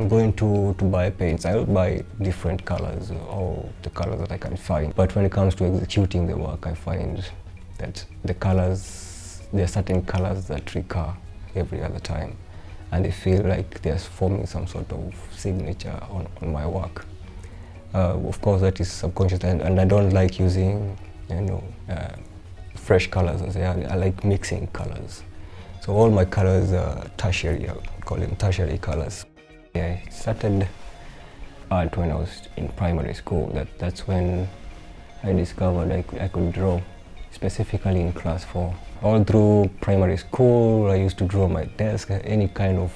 I'm going to buy paints, I'll buy different colors, all the colors that I can find. But when it comes to executing the work, I find that the colors, there are certain colors that recur every other time, and I feel like they're forming some sort of signature on my work. Of course, that is subconscious, and I don't like using, fresh colors. I like mixing colors. So all my colors are tertiary, I call them tertiary colors. I started art when I was in primary school. That's when I discovered I could draw, specifically in class 4. All through primary school, I used to draw on my desk, any kind of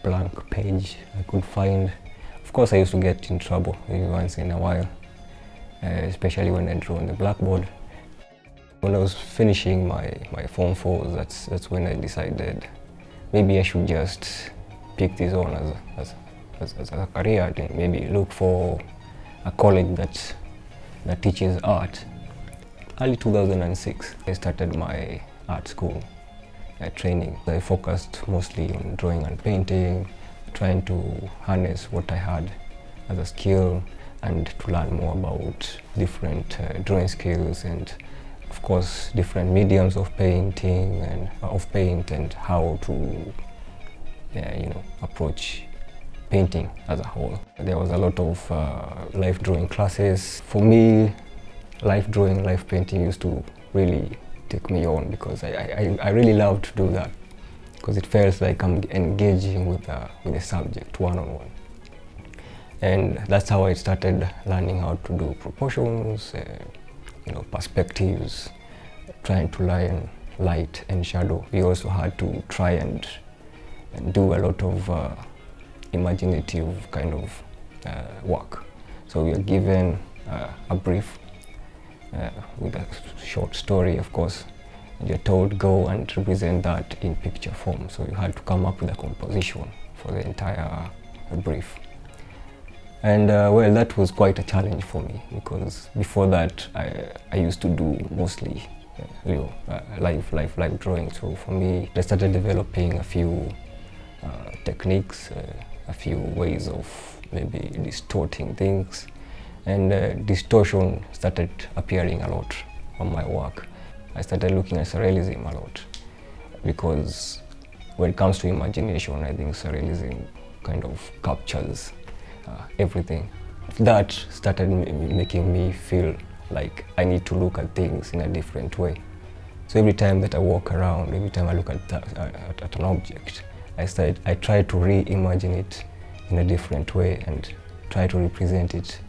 blank page I could find. Of course, I used to get in trouble once in a while, especially when I drew on the blackboard. When I was finishing my Form 4s, that's when I decided maybe I should just pick this on as a career, and maybe look for a college that teaches art. Early 2006, I started my art school training. I focused mostly on drawing and painting, trying to harness what I had as a skill and to learn more about different drawing skills and, of course, different mediums of painting and how to approach painting as a whole. There was a lot of life drawing classes. For me, life drawing, life painting used to really take me on, because I really loved to do that, because it felt like I'm engaging with the subject one-on-one. And that's how I started learning how to do proportions, perspectives, trying to learn light and shadow. We also had to try and do a lot of imaginative kind of work. So we are given a brief with a short story, of course, and you're told go and represent that in picture form. So you had to come up with a composition for the entire brief. And well, that was quite a challenge for me, because before that I used to do mostly live drawing. So for me, I started developing a few techniques, a few ways of maybe distorting things, and distortion started appearing a lot on my work. I started looking at surrealism a lot, because when it comes to imagination, I think surrealism kind of captures everything. That started making me feel like I need to look at things in a different way. So every time that I walk around, every time I look at an object, I try to reimagine it in a different way and try to represent it,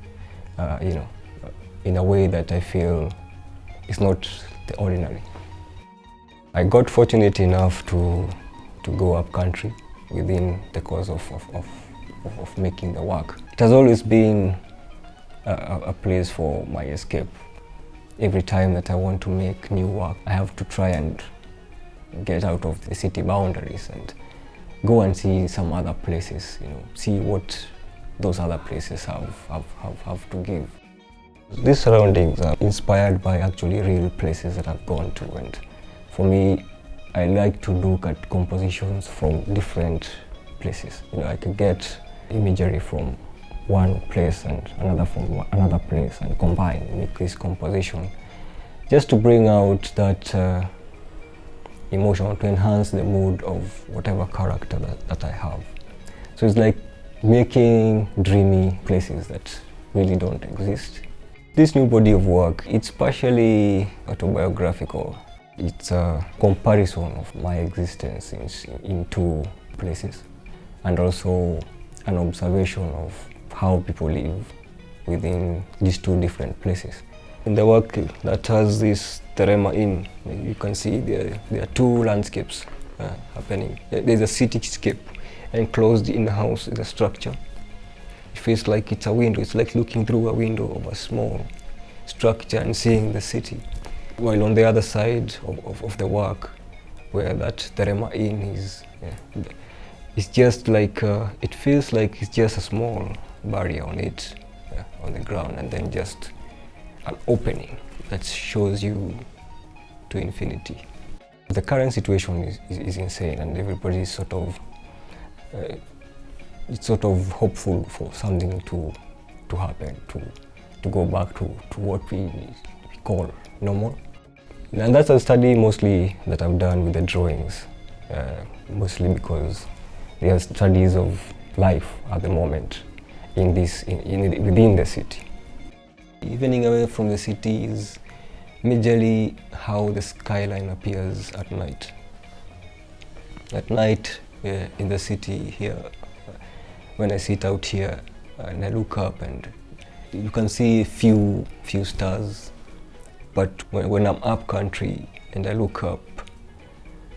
in a way that I feel is not the ordinary. I got fortunate enough to go up country within the course of making the work. It has always been a place for my escape. Every time that I want to make new work, I have to try and get out of the city boundaries and go and see some other places, see what those other places have to give. These surroundings are inspired by actually real places that I've gone to, and for me, I like to look at compositions from different places. I could get imagery from one place and another from another place and combine, make this composition, just to bring out that emotion, to enhance the mood of whatever character that I have. So it's like making dreamy places that really don't exist. This new body of work, it's partially autobiographical. It's a comparison of my existence in two places, and also an observation of how people live within these two different places. In the work that has this Therema Inn, you can see there are two landscapes happening. There's a cityscape enclosed in the house, is a structure. It feels like it's a window. It's like looking through a window of a small structure and seeing the city. While on the other side of the work, where that Therema Inn is, it's just like, it feels like it's just a small barrier on it, on the ground, and then just an opening that shows you to infinity. The current situation is insane, and everybody is sort of it's sort of hopeful for something to happen, to go back to what we call normal. And that's a study mostly that I've done with the drawings, mostly because they are studies of life at the moment within the city. Evening away from the city is majorly how the skyline appears at night. At night in the city here, when I sit out here and I look up, and you can see few stars, but when I'm up country and I look up,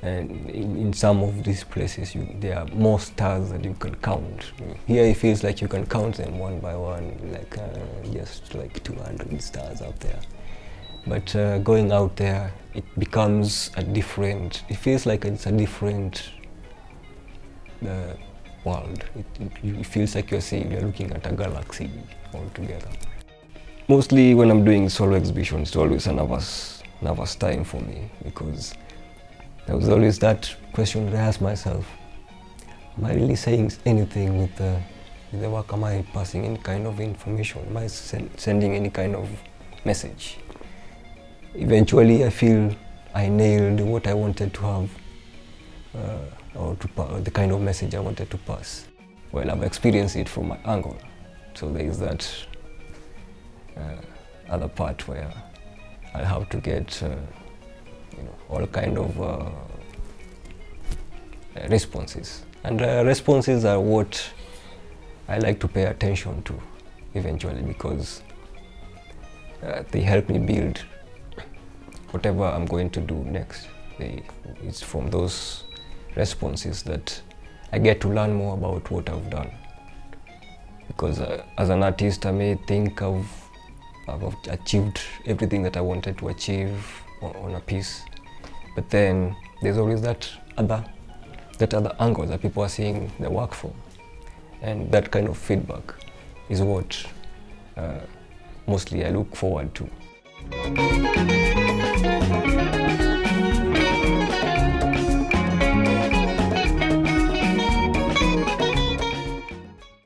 and in some of these places there are more stars that you can count. Here it feels like you can count them one by one, like just like 200 stars out there. But going out there, it becomes it feels like it's a different world. It feels like you're looking at a galaxy altogether. Mostly when I'm doing solo exhibitions, it's always a nervous time for me, because there was always that question that I asked myself: am I really saying anything with the work? Am I passing any kind of information? Am I sending any kind of message? Eventually I feel I nailed what I wanted to have, or the kind of message I wanted to pass. Well, I've experienced it from my angle, so there is that other part where I have to get all kind of responses, and responses are what I like to pay attention to eventually, because they help me build whatever I'm going to do next. It's from those responses that I get to learn more about what I've done, because as an artist I may think I've achieved everything that I wanted to achieve on a piece, but then there's always that other angle that people are seeing the work from, and that kind of feedback is what mostly I look forward to.